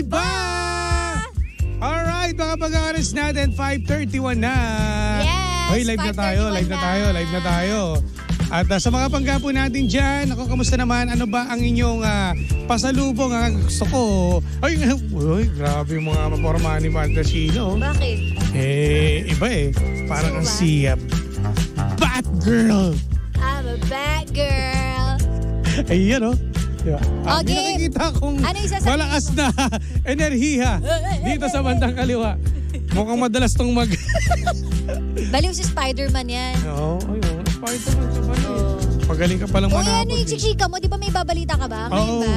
iba! Alright, mga pag-aaras natin, 5:31 na. Yes, Hoy, live na tayo. At sa mga panggapo natin dyan, ako, kamusta naman? Ano ba ang inyong pasalubong? Gusto ko. Ay, grabe yung mga maporma ni Baldacino. Bakit? Iba Parang ang siya. Batgirl! I'm a bad girl. Ayan Diba? Okay. Nakikita kong malakas na enerhiya dito sa bandang kaliwa. Mukhang madalas tong Baliw si Spider-Man yan. Oo, ayun. Spider-Man sa baliw. Magaling ka palang manapod. Ano yung chika mo? Di ba may babalita ka ba? Ngayon ba?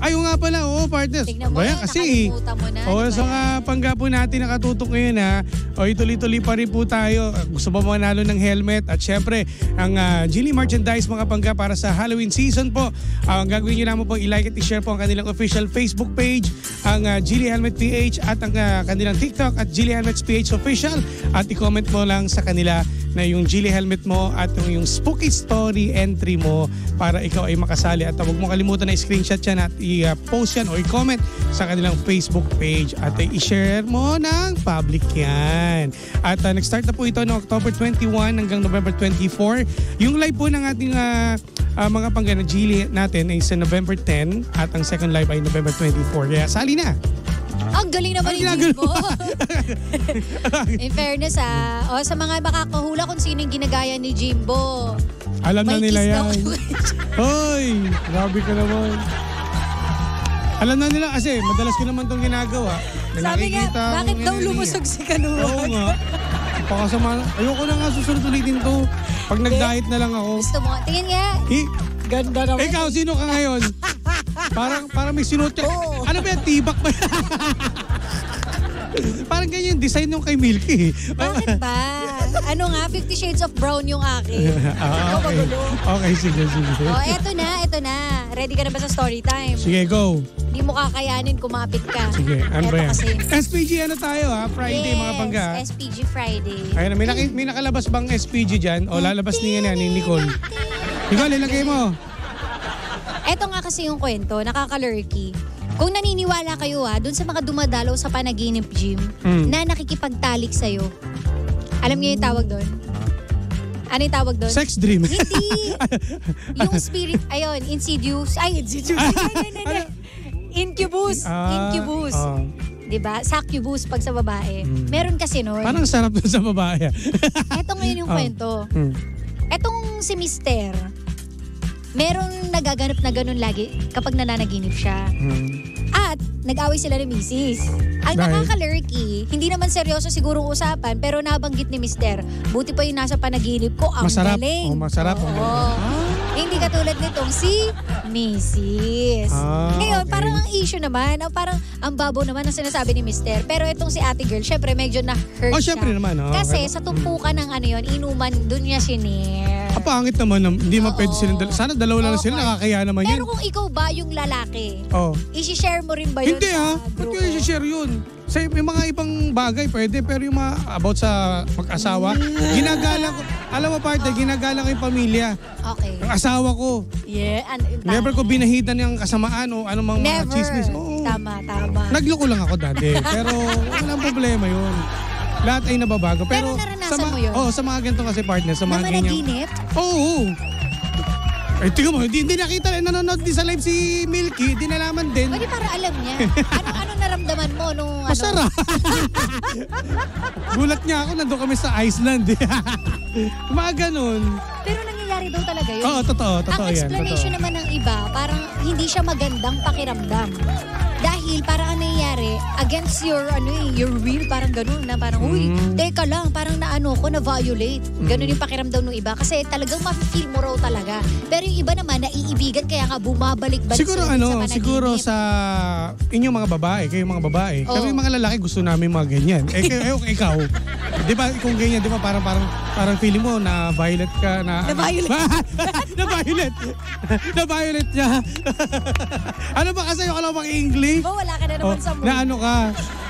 Ayaw nga pala, partners. Tignan mo Bayan, kasi nakalimutan mo na. sa mga panggapo natin nakatutok ngayon ituloy-tuloy pa rin po tayo. Gusto ba manalo ng helmet? At syempre, ang Gili merchandise mga pangga para sa Halloween season po. Ang gagawin nyo naman po, i-like at i-share po ang kanilang official Facebook page, ang Gili Helmet PH at ang kanilang TikTok at Gili Helmets PH official. At i-comment mo lang sa kanila na yung Gili helmet mo at yung spooky story entry mo para ikaw ay makasali. At huwag mo kalimutan na i-screenshot yan at i-post yan o i-comment sa kanilang Facebook page at i-share mo ng public yan. At nag-start na po ito noong October 21 hanggang November 24. Yung live po ng ating mga panggana Gili natin ay sa November 10 at ang second live ay November 24. Kaya sali na! Ang galing naman ni Jimbo. In fairness sa mga makakahula kung sino yung ginagaya ni Jimbo. Alam na nila yan. May Hoy, grabe ka naman. Alam na nila kasi madalas ko naman itong ginagawa. Sabi nga, bakit daw lumusog si Kanuwan? Oo nga. Pakasama. Ayoko na nga susunod ulitin to. Pag nag-diet na lang ako. Gusto mo? Tingin nga. Ganda naman. Ikaw, sino ka ngayon? Parang may sinuot ka. Oo. Ano ba yan? Tibak ba? Parang ganyan yung design nung kay Milky. Bakit ba? Ano nga, 50 Shades of Brown yung akin. Okay, sige. Eto na. Ready ka na ba sa story time? Sige, go. Hindi mo kakayanin, kumapit ka. Sige, ano ba yan? Kasi. SPG tayo Friday, mga bangga. SPG Friday. Ayun, may nakalabas bang SPG dyan? O lalabas niya ni Nicole. Nicole, ilagay mo. Eto nga kasi yung kwento, nakaka-lurky. Kung naniniwala kayo dun sa mga dumadalaw sa panaginip gym na nakikipagtalik sa'yo. Alam niyo yung tawag doon? Ano yung tawag doon? Sex dream. Hindi. Yung spirit, ayun, insidious. Incubus. Incubus. Diba? Succubus pag sa babae. Meron kasi nun. Parang sarap na sa babae. Eto ngayon yung kwento. Etong si Mister, merong nagaganap na ganun lagi kapag nananaginip siya. At nag-away sila ni Mrs. Ang nakaka-lurky, hindi naman seryoso siguro usapan, pero nabanggit ni Mister, buti pa yung nasa panaginip ko, ang masarap. galing. Masarap. Hindi katulad nitong si Mrs. Ngayon, okay. Parang ang issue naman, parang ang babaw naman ang sinasabi ni Mister. Pero itong si ate girl, syempre medyo na-hurt siya. Syempre naman. Kasi sa tumpukan ng inuman, dun niya sinare. Pangit naman, hindi man pwede silang sana dalawa lang sila, nakakaya naman Pero yun. kung ikaw ba yung lalaki, isi-share mo rin ba yun hindi sa Ba't grupo? ko i-share yun? Sa may mga ibang bagay pwede, pero yung mga about sa mag-asawa, ginagalang ko, alam mo partner, ginagalang ko yung pamilya. Okay. Ang asawa ko. Yeah. Never ko binahitan yung kasamaan o anong mga chismis. Tama. Nagloko lang ako dati, pero walang problema yun. Lahat ay nababago. Pero naranasan mo yun? Sa mga ganito kasi partner, sa mga ganyan. Namanaginip? Oo. Ay, tingnan mo, hindi nakita rin, nanonood din sa live si Milky, di nalaman din. Pwede para alam niya. Ano naramdaman mo nung Masarap. Gulat niya ako, nandun kami sa Iceland. Mga ganun. Pero nangyayari daw talaga yun. Oo, totoo Ang yan. explanation naman ng iba, parang hindi siya magandang pakiramdam. Dahil parang ang nangyayari, against your will, parang ganun na parang, uy, teka lang, parang na-violate. Ganun yung pakiramdam ng iba. Kasi talagang ma-feel mo raw talaga. Pero yung iba naman, naiibigan, kaya nga bumabalik-balik Siguro sa panaginip. siguro sa inyong mga babae, kayo mga babae. Pero yung mga lalaki gusto namin mga ganyan. Ikaw, di ba kung ganyan, di ba parang feeling mo na violent ka na na-violent niya. Ano ba kasi yung alam pang English? Diba wala ka na naman sa mood? Na ano ka?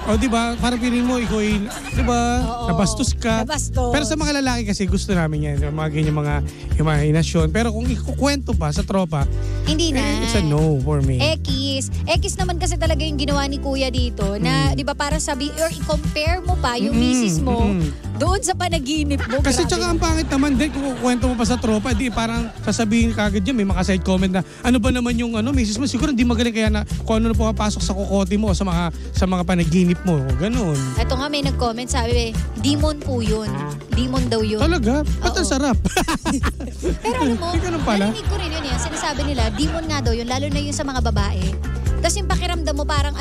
O di ba? Parang piling mo, ikaw ay, di ba? Oo. Nabastos ka. Nabastos. Pero sa mga lalaki kasi gusto namin yan. Yung mga ganyan mga imahinasyon. Pero kung ikukwento pa sa tropa, Hindi na. it's a no for me. Ekis naman kasi talaga yung ginawa ni Kuya dito na 'di ba para sabi or i-compare mo pa yung misis mo doon sa panaginip mo. Kasi Grabe. tsaka ang pangit naman din kung kukwento mo pa sa tropa, di parang sasabihin kagad yan, may mga side comment na ano ba naman yung misis mo, siguro hindi magaling kaya na kung ano na pumapasok sa kukote mo o sa mga panaginip mo. Ganun. Ito nga may nag-comment sabi, demon po yun. Demon daw yun. Talaga? Ba't ang Oo. sarap? Pero alam mo, Hindi ganun pala. narinig ko rin yun. Sinasabi nila, demon nga daw yun, lalo na yun sa mga babae. Tapos yung pakiramdam mo parang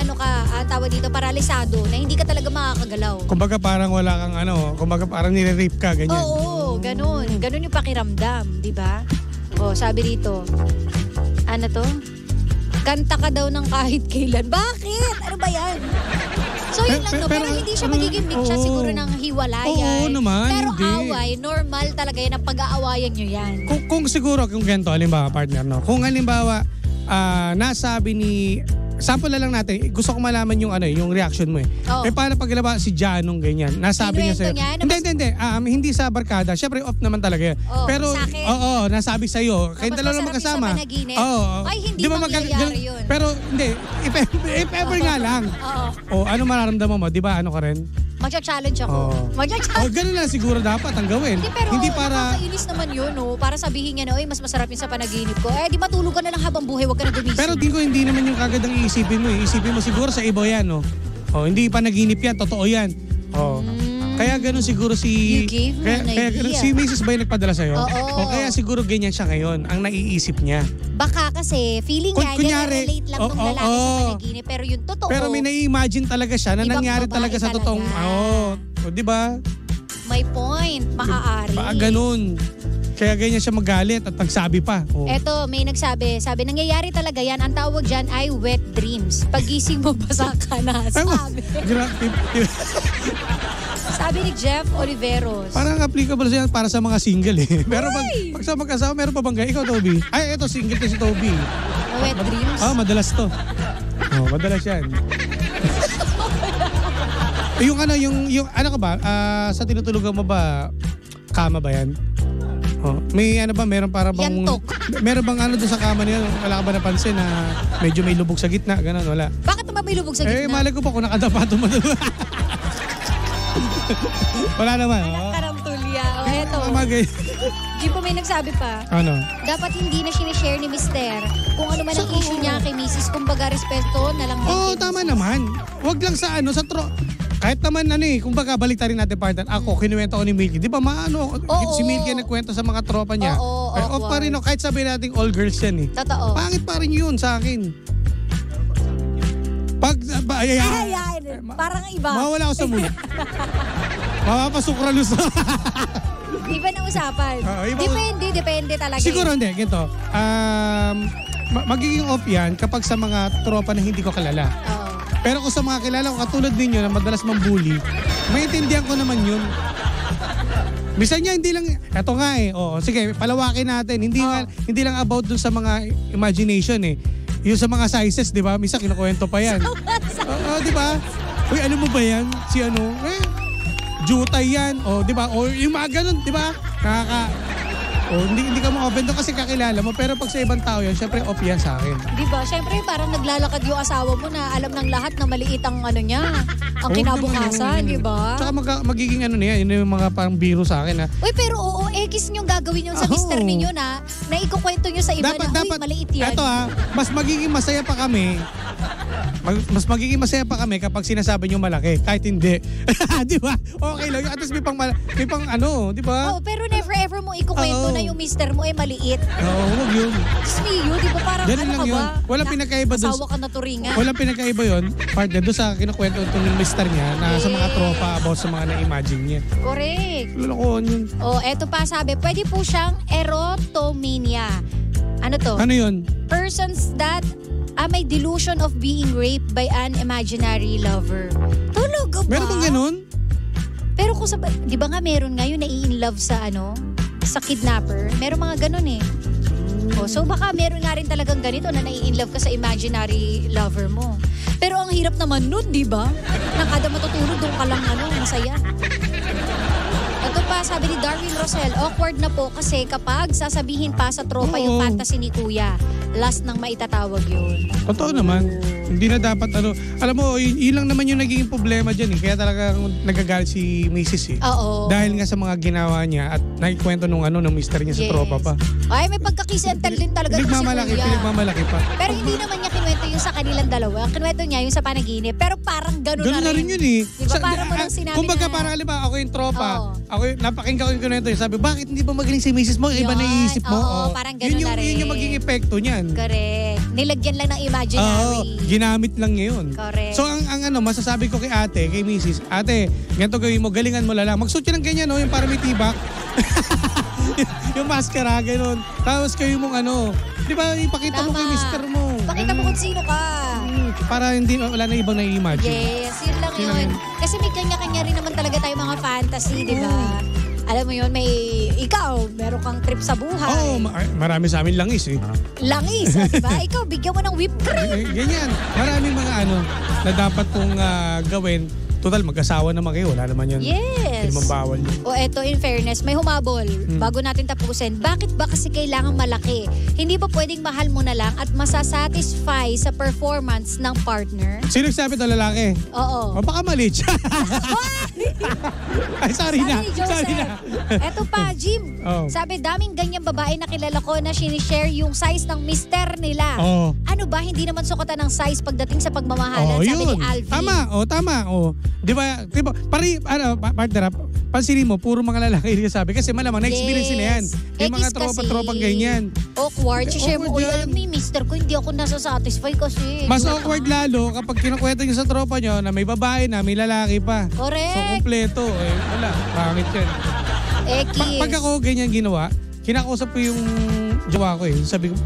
tawag dito, paralisado, na hindi ka talaga makakagalaw. Kumbaga parang wala kang kumbaga parang nire-rape ka, ganyan. Oo, ganun. Ganun yung pakiramdam, di ba? O, sabi dito, ano to? Kanta ka daw ng kahit kailan. Bakit? Ano ba yan? So yun lang, no? Pero hindi siya magiging mixture oo. siguro ng hiwalayan. Oo naman, Pero hindi. away, normal talaga yan ang pag-aawayan nyo yan. Kung siguro, kung ganito, halimbawa, partner, no? Kung halimbawa, nasabi ni, sample na lang natin, gusto ko malaman yung yung reaction mo eh. Oo. Paano pag si Janong ganyan, nasabi niya sa'yo. Kinuwento niya na Hindi. Hindi sa barkada. Syempre, off naman talaga yan. Oo, pero, sa akin. nasabi sa'yo. Kayong Tapos dalawa lang masarap magkasama. yung sa panaginip. Oo. Ay, hindi Di ba mangyayari yun. Pero, hindi. If ever nga lang. Oo. Ano mararamdaman mo? Di ba, ano ka rin? Magcha-challenge ako. Oo. Magcha-challenge. Ganun lang siguro dapat ang gawin. Pero Hindi para... nakakainis naman yun, no? Para sabihin niya na, mas masarap yun sa panaginip ko. Di matulog ka na lang habang buhay, wag ka na gumising. Pero hindi naman yung kagad ang iisipin mo. Iisipin mo siguro sa iba yan, no? Hindi pa naginip yan, totoo yan. Kaya ganun siguro You gave me an idea. si Mrs. ba yung nagpadala sa'yo? Oo. Kaya siguro ganyan siya ngayon, ang naiisip niya. Baka kasi, feeling niya, Kunyari, relate lang nung lalaki sa panaginip. Pero yung totoo, Pero may nai-imagine talaga siya na Ibang nangyari babae talaga sa totoong... talaga. Di ba? may point, maaari. Baka ganun. Kaya ganyan siya magalit at nagsabi pa. Eto, may nagsabi. Sabi, nangyayari talaga yan. Ang tawag dyan ay wet dreams. Pagising mo, basa ka na. Sabi. Sabi ni Jeff Oliveros. Parang applicable siya para sa mga single eh. Pero pag sa magkasama, meron pa bang gaya? Ikaw, Toby? Ay, eto, single to si Toby. Wet dreams? Madalas to. Madalas yan. yung ano ka ba? Sa tinutulugan mo ba, kama ba yan? May ba, meron para bang... Yantok. Meron bang doon sa kama niya? Wala ka ba napansin na medyo may lubog sa gitna? Ganon, wala. Bakit naman may lubog sa gitna? Malay ko pa kung nakadapa ito. Wala naman. Karantulya. Eto. Di pa may nagsabi pa. Ano? Dapat hindi na sinishare ni Mister kung ano man ang issue niya kay Mrs. Kumbaga, respeto na lang. Tama naman. Wag lang sa kahit naman kumbaga balik rin natin partner. Ako, kinuwento ko ni Milky. Di ba si Milky nagkwento sa mga tropa niya. Oo, pa rin, kahit sabihin natin all girls yan eh. Totoo. Pangit pa rin yun sa akin. Parang iba. Mawawala ako sa mood. Mapapasukralos. Iba na usapan. Depende talaga. Siguro hindi, ganito. Magiging off yan kapag sa mga tropa na hindi ko kalala. Pero kung sa mga kilala ko, katulad ninyo na madalas mambully, maintindihan ko naman yun. Bisan niya, hindi lang, eto nga sige, palawakin natin. Hindi lang about dun sa mga imagination eh. Yung sa mga sizes, di ba? Misa kinukwento pa yan. Di ba? Uy, ano mo ba yan? Si jutay yan. Di ba? O yung mga ganun, di ba? Hindi ka mo open doon kasi kakilala mo. Pero pag sa ibang tao yan, syempre off yan sa akin. Di ba? Syempre parang naglalakad yung asawa mo na alam ng lahat na maliit ang niya. Ang kinabukasan, di ba? Tsaka magiging yan. Yun yung mga parang biro sa akin. Uy, pero kiss niyong gagawin yung sa mister ninyo na ikukwento niyo sa iba na, maliit yan. Eto mas magiging masaya pa kami. Mas magiging masaya pa kami kapag sinasabi niyo malaki. Kahit hindi. Di ba? Okay lang. At least may pang di ba? Pero never ever mo ikukwento na yung mister mo maliit. Huwag yun. Smiyo, di ba? Parang ganun lang yun. Walang pinakaiba doon. Asawa ka na turingan. Walang pinakaiba yun. Partner doon sa kinukwento itong mister niya na sa mga tropa about sa mga na-imagine niya. Correct. Lalakoan yun. Eto pa sabi, pwede po siyang erotomania. Ano to? Ano yun? Persons that may delusion of being raped by an imaginary lover. Talaga ba? Meron bang ganun? Pero kung di ba nga meron nga yung nai-in love sa sa kidnapper? Meron mga ganun eh. So baka meron nga rin talagang ganito na nai-inlove ka sa imaginary lover mo. Pero ang hirap naman nun, di ba? Nang kada matutulog, doon ka lang masaya. Ito pa, sabi ni Darwin Rosel, awkward na po kasi kapag sasabihin pa sa tropa yung fantasy ni Kuya, last nang maitatawag yun. Totoo naman. Hindi na dapat alam mo, yun lang naman yung naging problema dyan eh. Kaya talaga nagagalit si Mrs. eh. Oo. Dahil nga sa mga ginawa niya at nakikwento ng mister niya sa tropa pa. Ay, may pagka-kiss and tell din talaga si Kuya. Pinagmamalaki pa. Pero hindi naman niya kinuwento yung sa kanilang dalawa. Kinuwento niya yung sa panaginip. Pero parang gano'n na rin yun eh. Diba parang mo nang sinabi kumbaga na... parang ako yung tropa. Ako yung napakinggan ko yung kinuwento. Sabi, bakit hindi ba magaling si Mrs. mo? Iba naiisip mo. Oo, parang gano'n na rin. Yun yung maging epekto niyan. Correct. Nilagyan lang ng imaginary. Ginamit lang niya yun. Correct. So ang masasabi ko kay ate, kay Mrs. Ate, ganito gawin mo, galingan mo lang. Magsuot ka ng ganyan, yung para may tibak. Yung maskara, gano'n. Tapos kayo mong di ba, ipakita mo kay mister mo. Pakita mo kung sino ka. Para wala na ibang nai-imagine. Yes, yun lang yun. Kasi may kanya-kanya rin naman talaga tayo mga fantasy, di ba? Alam mo yun, ikaw, meron kang trip sa buhay. Oo, marami sa amin langis eh. Langis, di ba? Ikaw, bigyan mo ng whipped cream. Ganyan. Maraming mga na dapat kong gawin. Total, mag-asawa naman kayo. Wala naman yan. Yes. Hindi naman bawal yun. O eto, in fairness, may humabol. Bago natin tapusin. Bakit ba kasi kailangan malaki? Hindi ba pwedeng mahal mo na lang at masasatisfy sa performance ng partner? Sino nagsabi ito, lalaki? Oo. O baka maliit siya. Ay, sorry na. Sorry na. Eto pa, Jim. Sabi, daming ganyang babae na kilala ko na sinishare yung size ng mister nila. Ano ba, hindi naman sukatan ng size pagdating sa pagmamahalan? Sabi ni Alvin. Tama. Di ba, partner, pansinin mo, puro mga lalaki yung sabi. Kasi malamang, na-experience nila yan. Yung mga tropa-tropang ganyan. Awkward. Share mo, alam mo, mister ko, hindi ako nasasatisfy kasi. Mas awkward lalo kapag kinukwento nyo sa tropa nyo na may babae na, may lalaki pa. Correct. So, kumpleto. Wala, pangit yan. Pag ako ganyan ginawa, kinakausap ko yung jowa ko Sabi ko,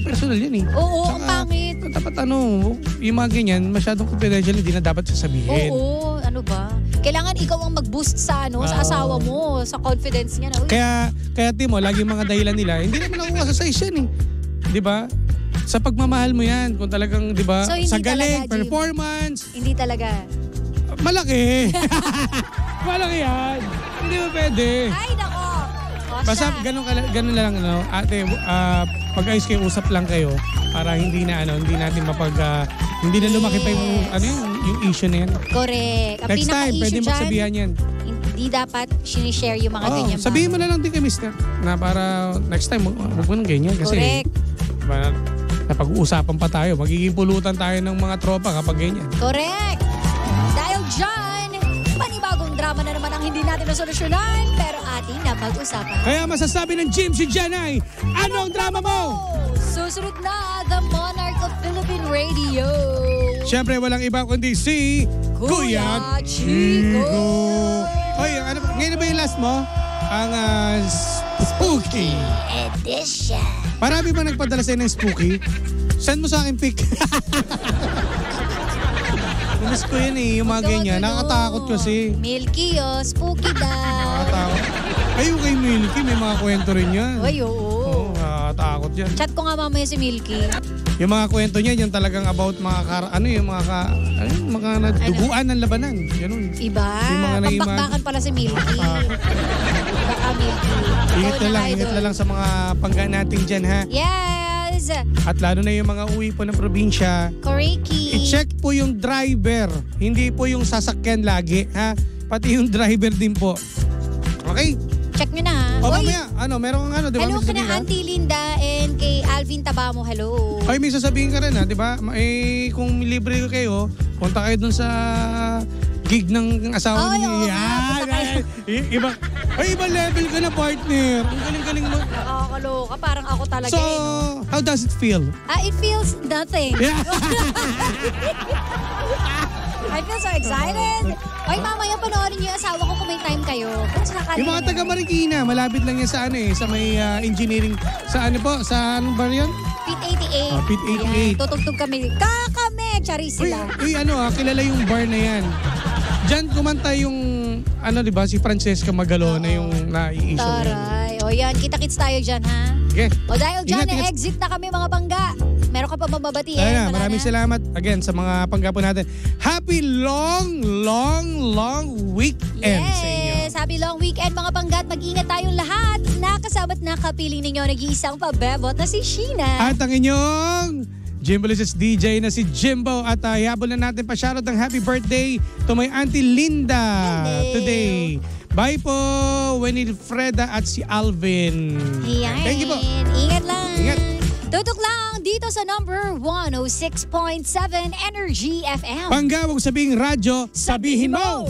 personal yan eh. Oo, ang pangit. Dapat yung mga ganyan, masyadong confidential, hindi na dapat sasabihin. Oo, ano ba? Kailangan ikaw ang mag-boost sa sa asawa mo, sa confidence niya. Kaya Timo, lagi mga dahilan nila, hindi naman nakuha sa size yan eh. Di ba? Sa pagmamahal mo yan, kung talagang, di ba, so, sa galing, talaga, performance. Hindi talaga. Malaki. Malaki yan. Hindi mo pwede. Ay, nako. Basta ganun lang ate, pag-ayos kayo, usap lang kayo para hindi na natin hindi na lumaki pa yung issue na yan. Correct. Ang next time pwede magsabihan yan. Hindi dapat sinishare yung mga ganyan. Sabihin mo na lang din kay mister na para next time huwag mo nang ganyan kasi correct. Diba, napag-uusapan pa tayo, magiging pulutan tayo ng mga tropa kapag ganyan. Correct. Dahil dyan, panibagong drama na naman ang hindi natin nasolusyonan pero ating napag-usapan. Kaya masasabi ng Jim si Janay, anong drama mo? Susunod na The Monarch of Philippine Radio. Siyempre walang iba kundi si Kuya Chico. Hoy, ngayon na ba yung last mo? Ang Spooky Edition. Marami ba nagpadala sa'yo ng Spooky? Send mo sa akin pic. Miss ko yun yung mga ganyan. Nakakatakot kasi. Milky spooky daw. Nakakatakot. Ayun kay Milky, may mga kwento rin yan. Ay, oo. Nakakatakot yan. Chat ko nga mamaya si Milky. Yung mga kwento niya, yung talagang about mga mga naduguan ng labanan. Ganun. Iba. Pagbakbakan pala si Milky. Baka Milky. Ingat na lang sa mga pangga natin dyan, ha? Yes. At lalo na yung mga uwi po ng probinsya. Correct. I-check po yung driver. Hindi po yung sasakyan lagi, ha? Pati yung driver din po. Okay? Check nyo na, ha? O mamaya, meron kang di ba? Hello ka na Auntie Linda and kay Alvin Tabamo, hello. Ay, may sasabihin ka rin, ha? Di ba? Kung libre kayo, punta kayo dun sa gig ng asawa niyo. Ibang level ka na, partner. Ang galing-galing mo. Nakakaloka, parang ako talaga. So, how does it feel? It feels nothing. Yeah. I feel so excited. Oy, mamaya panoorin niyo yung asawa ko kung may time kayo. Yung mga taga Marikina, malapit lang yan sa sa may engineering, sa anong bar yun? Pit 88. Pit 88. Tutugtog kami. Kakame, charis sila. Kilala yung bar na yan. Diyan kumanta yung, di ba, si Francesca Magalona yung nai-issue. Taray. O yan, kita-kits tayo dyan, ha? Okay. O dahil dyan, Ingat. exit na kami mga pangga. Meron ka pa mababatiin? Ayan, Wala maraming na? salamat again sa mga pangga po natin. Happy long weekend sa inyo. Yes! Happy long weekend mga panggat. Mag-ingat tayong lahat. Nakasabat na kapiling ninyo nag-iisang pabebot na si Sheena. At ang inyong Jimbo's DJ na si Jimbo. At ihabol na natin pa shoutout ng happy birthday to my Auntie Linda Hello. today. Bye po, Winifreda at si Alvin. Ayan. Thank you po. Ingat lang. Ingat. Tutok lang dito sa number 106.7 Energy FM. Pangga, huwag sabihing radyo, sabihin mo!